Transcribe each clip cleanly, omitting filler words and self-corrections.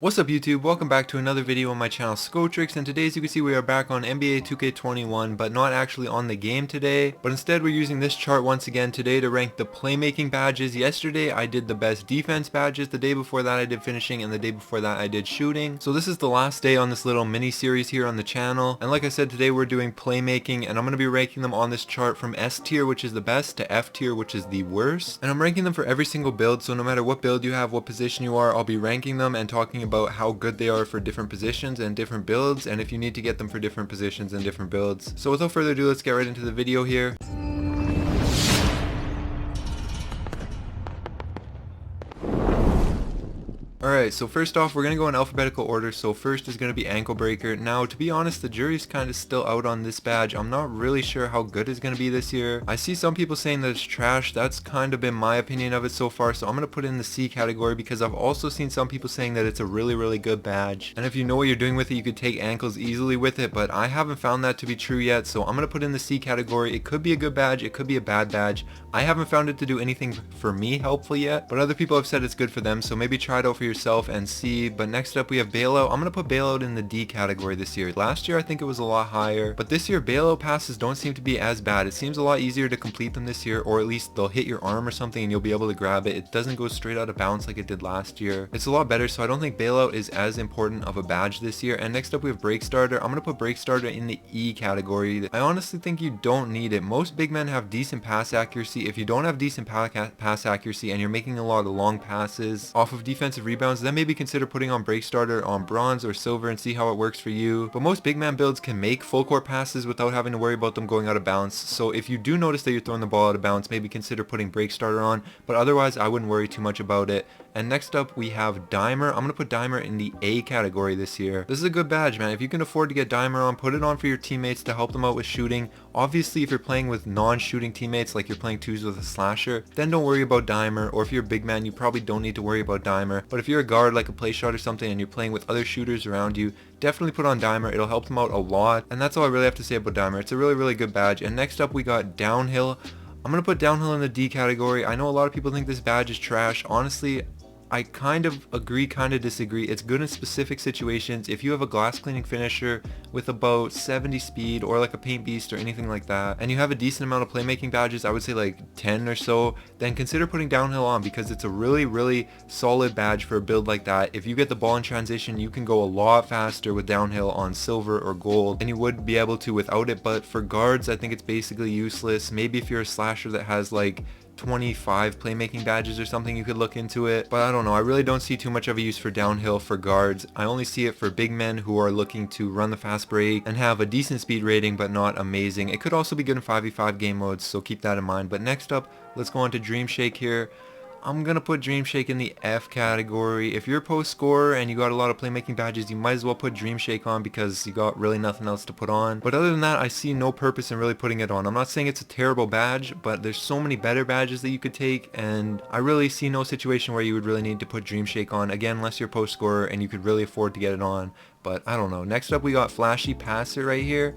What's up YouTube, welcome back to another video on my channel Skotrix, and today as you can see we are back on NBA 2K21, but not actually on the game today, but instead we're using this chart once again today to rank the playmaking badges. Yesterday I did the best defense badges, the day before that I did finishing, and the day before that I did shooting. So this is the last day on this little mini series here on the channel, and like I said, today we're doing playmaking, and I'm going to be ranking them on this chart from S tier, which is the best, to F tier, which is the worst, and I'm ranking them for every single build. So no matter what build you have, what position you are, I'll be ranking them and talking about how good they are for different positions and different builds, and if you need to get them for different positions and different builds. So without further ado, let's get right into the video here. Alright, so first off, we're going to go in alphabetical order. So first is going to be Ankle Breaker. Now, to be honest, the jury's kind of still out on this badge. I'm not really sure how good it's going to be this year. I see some people saying that it's trash. That's kind of been my opinion of it so far, so I'm going to put it in the C category, because I've also seen some people saying that it's a really good badge. And if you know what you're doing with it, you could take ankles easily with it, but I haven't found that to be true yet, so I'm going to put it in the C category. It could be a good badge, it could be a bad badge. I haven't found it to do anything for me helpful yet, but other people have said it's good for them, so maybe try it out for yourself and see. But next up we have Baylo. I'm gonna put Baylo in the D category this year. Last year I think it was a lot higher, but this year Baylo passes don't seem to be as bad. It seems a lot easier to complete them this year, or at least they'll hit your arm or something and you'll be able to grab it. It doesn't go straight out of bounds like it did last year. It's a lot better, so I don't think Baylo is as important of a badge this year. And next up we have Break Starter. I'm gonna put Break Starter in the E category. I honestly think you don't need it. Most big men have decent pass accuracy. If you don't have decent pass accuracy and you're making a lot of long passes off of defensive rebounds, then maybe consider putting on Break Starter on bronze or silver and see how it works for you. But most big man builds can make full court passes without having to worry about them going out of bounds. So if you do notice that you're throwing the ball out of bounds, maybe consider putting Break Starter on, but otherwise I wouldn't worry too much about it. And next up we have Dimer. I'm going to put Dimer in the A category this year. This is a good badge, man. If you can afford to get Dimer on, put it on for your teammates to help them out with shooting. Obviously if you're playing with non-shooting teammates, like you're playing twos with a slasher, then don't worry about Dimer. Or if you're a big man, you probably don't need to worry about Dimer. But if you're a guard like a play shot or something and you're playing with other shooters around you, definitely put on Dimer. It'll help them out a lot. And that's all I really have to say about Dimer. It's a really good badge. And next up we got Downhill. I'm going to put Downhill in the D category. I know a lot of people think this badge is trash. Honestly, I kind of agree, kind of disagree. It's good in specific situations. If you have a glass cleaning finisher with about 70 speed, or like a paint beast or anything like that, and you have a decent amount of playmaking badges, I would say like 10 or so, then consider putting Downhill on, because it's a really solid badge for a build like that. If you get the ball in transition, you can go a lot faster with Downhill on silver or gold than you would be able to without it. But for guards, I think it's basically useless. Maybe if you're a slasher that has like 25 playmaking badges or something, you could look into it, but I don't know. I really don't see too much of a use for Downhill for guards. I only see it for big men who are looking to run the fast break and have a decent speed rating but not amazing. It could also be good in 5v5 game modes, so keep that in mind. But next up, let's go on to Dream Shake here. I'm gonna put Dream Shake in the F category. If you're a post scorer and you got a lot of playmaking badges, you might as well put Dream Shake on, because you got really nothing else to put on. But other than that, I see no purpose in really putting it on. I'm not saying it's a terrible badge, but there's so many better badges that you could take, and I really see no situation where you would really need to put Dream Shake on, again, unless you're a post scorer and you could really afford to get it on. But I don't know. Next up we got Flashy Passer right here.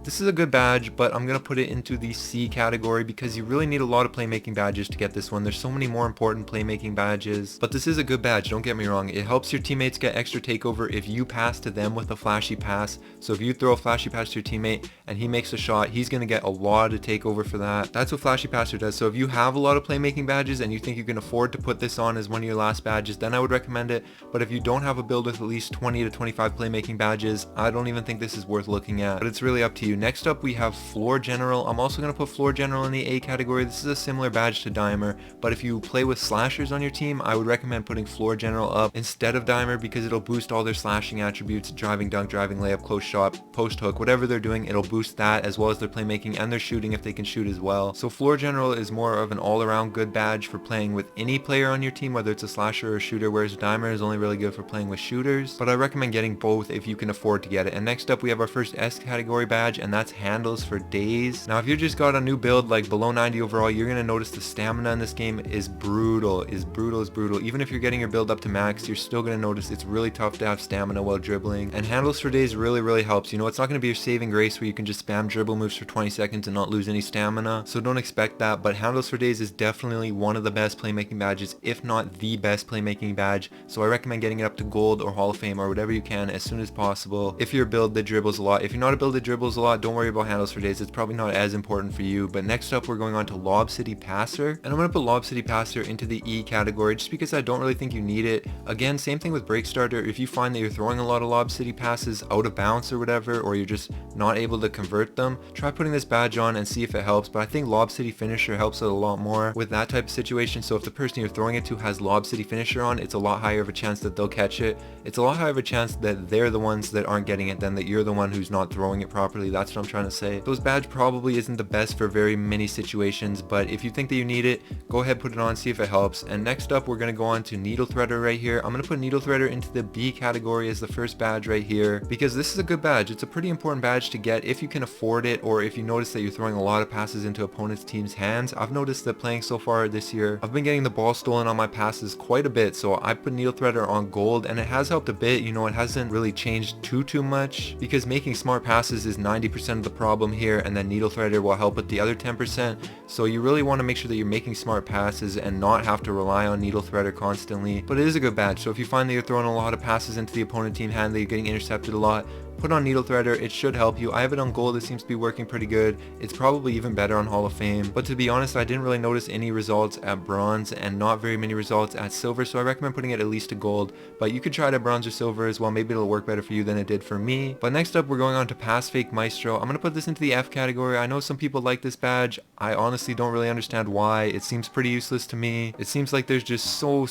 This is a good badge, but I'm going to put it into the C category, because you really need a lot of playmaking badges to get this one. There's so many more important playmaking badges, but this is a good badge, don't get me wrong. It helps your teammates get extra takeover if you pass to them with a flashy pass. So if you throw a flashy pass to your teammate and he makes a shot, he's going to get a lot of takeover for that. That's what Flashy Passer does. So if you have a lot of playmaking badges and you think you can afford to put this on as one of your last badges, then I would recommend it. But if you don't have a build with at least 20 to 25 playmaking badges, I don't even think this is worth looking at, but it's really up to you. Next up we have Floor General. I'm also going to put Floor General in the A category. This is a similar badge to Dimer, but if you play with slashers on your team, I would recommend putting Floor General up instead of Dimer, because it'll boost all their slashing attributes: driving dunk, driving layup, close shot, post hook, whatever they're doing, it'll boost that, as well as their playmaking and their shooting if they can shoot as well. So Floor General is more of an all-around good badge for playing with any player on your team, whether it's a slasher or a shooter, whereas Dimer is only really good for playing with shooters. But I recommend getting both if you can afford to get it. And next up we have our first S category badge. badge, and that's handles for days. Now if you just got a new build like below 90 overall, you're gonna notice the stamina in this game is brutal. Even if you're getting your build up to max, you're still gonna notice it's really tough to have stamina while dribbling. And handles for days really helps. You know, it's not gonna be your saving grace where you can just spam dribble moves for 20 seconds and not lose any stamina, so don't expect that. But handles for days is definitely one of the best playmaking badges, if not the best playmaking badge, so I recommend getting it up to gold or Hall of Fame or whatever you can as soon as possible if you're a build that dribbles a lot. If you're not a build that dribbles a lot, don't worry about handles for days, it's probably not as important for you. But next up we're going on to Lob City Passer, and I'm going to put Lob City Passer into the E category just because I don't really think you need it. Again, same thing with Break Starter. If you find that you're throwing a lot of Lob City passes out of bounds or whatever, or you're just not able to convert them, try putting this badge on and see if it helps. But I think Lob City Finisher helps out a lot more with that type of situation. So if the person you're throwing it to has Lob City Finisher on, it's a lot higher of a chance that they'll catch it. It's a lot higher of a chance that they're the ones that aren't getting it than that you're the one who's not throwing it properly. That's what I'm trying to say. Those badge probably isn't the best for very many situations, but if you think that you need it, go ahead, put it on, see if it helps. And next up we're going to go on to Needle Threader right here. I'm going to put Needle Threader into the B category as the first badge right here because this is a good badge. It's a pretty important badge to get if you can afford it, or if you notice that you're throwing a lot of passes into opponent's team's hands. I've noticed that playing so far this year, I've been getting the ball stolen on my passes quite a bit, so I put Needle Threader on gold, and it has helped a bit. You know, it hasn't really changed too much because making smart passes is 90% of the problem here, and then Needle Threader will help with the other 10%. So you really want to make sure that you're making smart passes and not have to rely on Needle Threader constantly. But it is a good badge, so if you find that you're throwing a lot of passes into the opponent team hand, that you're getting intercepted a lot, put on Needle Threader. It should help you. I have it on gold. It seems to be working pretty good. It's probably even better on Hall of Fame. But to be honest, I didn't really notice any results at bronze and not very many results at silver, so I recommend putting it at least to gold. But you could try it at bronze or silver as well. Maybe it'll work better for you than it did for me. But next up, we're going on to Pass Fake Maestro. I'm going to put this into the F category. I know some people like this badge. I honestly don't really understand why. It seems pretty useless to me. It seems like there's just so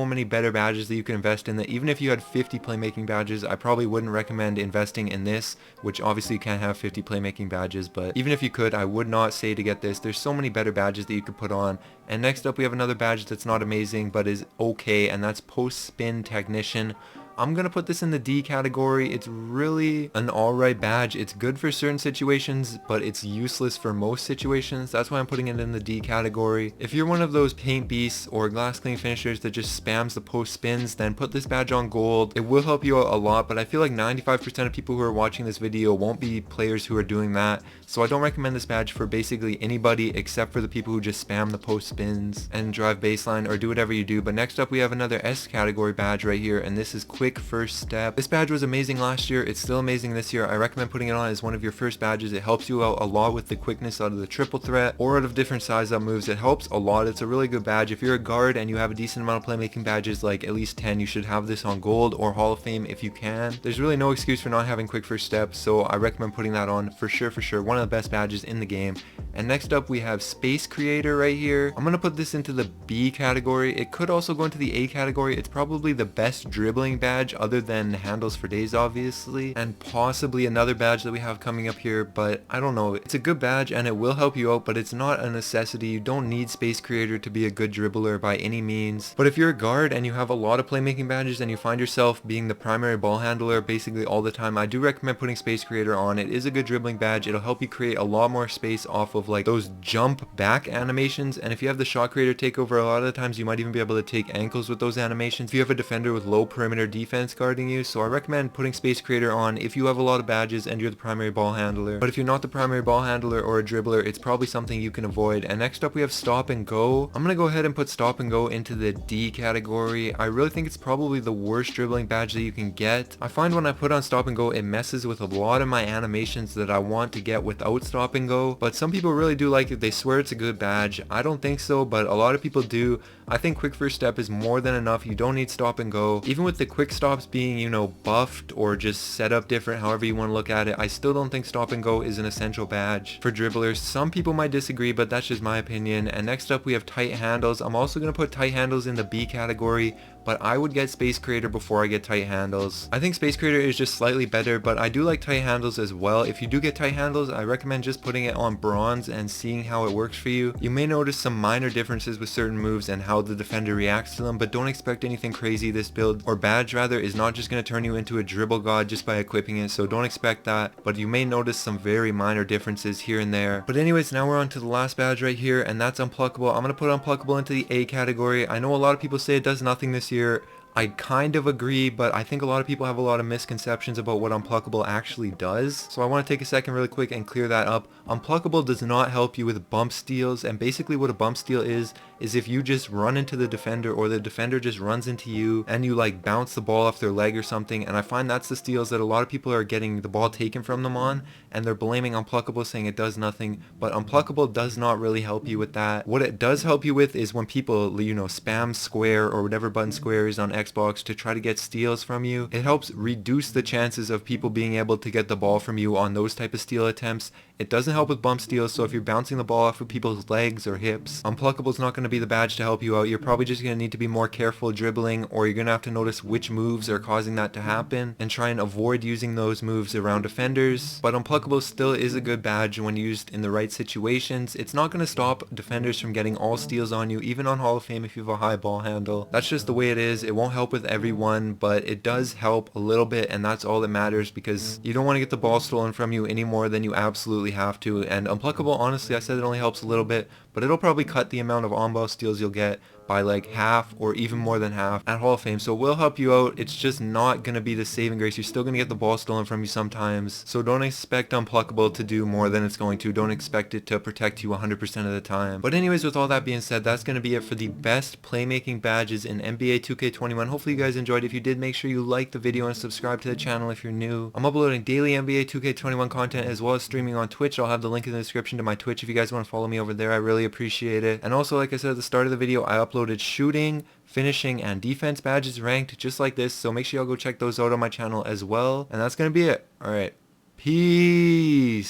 many better badges that you can invest in, that even if you had 50 playmaking badges, I probably wouldn't recommend investing in this, which obviously you can't have 50 playmaking badges, but even if you could, I would not say to get this. There's so many better badges that you could put on. And next up we have another badge that's not amazing but is okay, and that's Post Spin Technician. I'm going to put this in the D category. It's really an alright badge. It's good for certain situations, but it's useless for most situations. That's why I'm putting it in the D category. If you're one of those paint beasts or glass clean finishers that just spams the post spins, then put this badge on gold. It will help you out a lot, but I feel like 95% of people who are watching this video won't be players who are doing that. So I don't recommend this badge for basically anybody except for the people who just spam the post spins and drive baseline or do whatever you do. But next up we have another S category badge right here, and this is Quick First Step. This badge was amazing last year. It's still amazing this year. I recommend putting it on as one of your first badges. It helps you out a lot with the quickness out of the triple threat or out of different size up moves. It helps a lot. It's a really good badge. If you're a guard and you have a decent amount of playmaking badges, like at least 10, you should have this on gold or Hall of Fame if you can. There's really no excuse for not having Quick First Step, so I recommend putting that on for sure. One of the best badges in the game. And next up we have Space Creator right here. I'm gonna put this into the B category. It could also go into the A category. It's probably the best dribbling badge other than Handles for Days, obviously, and possibly another badge that we have coming up here, but I don't know. It's a good badge and it will help you out, but it's not a necessity. You don't need Space Creator to be a good dribbler by any means. But if you're a guard and you have a lot of playmaking badges and you find yourself being the primary ball handler basically all the time, I do recommend putting Space Creator on. It is a good dribbling badge. It'll help you create a lot more space off of like those jump back animations, and if you have the Shot Creator takeover, a lot of the times you might even be able to take ankles with those animations if you have a defender with low perimeter defense guarding you. So I recommend putting Space Creator on if you have a lot of badges and you're the primary ball handler. But if you're not the primary ball handler or a dribbler, it's probably something you can avoid. And next up we have Stop and Go. I'm gonna go ahead and put Stop and Go into the D category. I really think it's probably the worst dribbling badge that you can get. I find when I put on Stop and Go, it messes with a lot of my animations that I want to get without Stop and Go, but some people really do like it. They swear it's a good badge. I don't think so, but a lot of people do. I think Quick First Step is more than enough. You don't need Stop and Go. Even with the quick stops being, you know, buffed or just set up different, however you want to look at it, I still don't think Stop and Go is an essential badge for dribblers. Some people might disagree, but that's just my opinion. And next up we have Tight Handles. I'm also going to put Tight Handles in the B category. but I would get Space Creator before I get Tight Handles. I think Space Creator is just slightly better, but I do like Tight Handles as well. If you do get Tight Handles, I recommend just putting it on bronze and seeing how it works for you. You may notice some minor differences with certain moves and how the defender reacts to them, but don't expect anything crazy. This build, or badge rather, is not just going to turn you into a dribble god just by equipping it, so don't expect that, but you may notice some very minor differences here and there. But anyways, now we're on to the last badge right here, and that's Unpluggable. I'm going to put Unpluggable into the A category. I know a lot of people say it does nothing this year. I kind of agree, but I think a lot of people have a lot of misconceptions about what Unpluggable actually does. So I want to take a second really quick and clear that up. Unpluggable does not help you with bump steals, and basically what a bump steal is if you just run into the defender or the defender just runs into you and you like bounce the ball off their leg or something. And I find that's the steals that a lot of people are getting the ball taken from them on, and they're blaming Unpluggable, saying it does nothing, but Unpluggable does not really help you with that. What it does help you with is when people, you know, spam square or whatever button square is on Xbox to try to get steals from you. It helps reduce the chances of people being able to get the ball from you on those type of steal attempts. It doesn't help with bump steals, so if you're bouncing the ball off of people's legs or hips, Unpluggable is not going to be the badge to help you out. You're probably just going to need to be more careful dribbling, or you're going to have to notice which moves are causing that to happen and try and avoid using those moves around defenders. But Unpluggable still is a good badge when used in the right situations. It's not going to stop defenders from getting all steals on you, even on Hall of Fame if you have a high ball handle. That's just the way it is. It won't help with everyone, but it does help a little bit, and that's all that matters, because you don't want to get the ball stolen from you any more than you absolutely have to. And Unpluggable, honestly, I said it only helps a little bit, but it'll probably cut the amount of on-ball steals you'll get by like half or even more than half at Hall of Fame. So it will help you out. It's just not going to be the saving grace. You're still going to get the ball stolen from you sometimes. So don't expect Unpluggable to do more than it's going to. Don't expect it to protect you 100% of the time. But anyways, with all that being said, that's going to be it for the best playmaking badges in NBA 2K21. Hopefully you guys enjoyed. If you did, make sure you like the video and subscribe to the channel if you're new. I'm uploading daily NBA 2K21 content as well as streaming on Twitch. I'll have the link in the description to my Twitch if you guys want to follow me over there. I really appreciate it. And also, like I said at the start of the video, I uploaded shooting, finishing, and defense badges ranked just like this, so make sure y'all go check those out on my channel as well. And that's gonna be it. Alright, peace.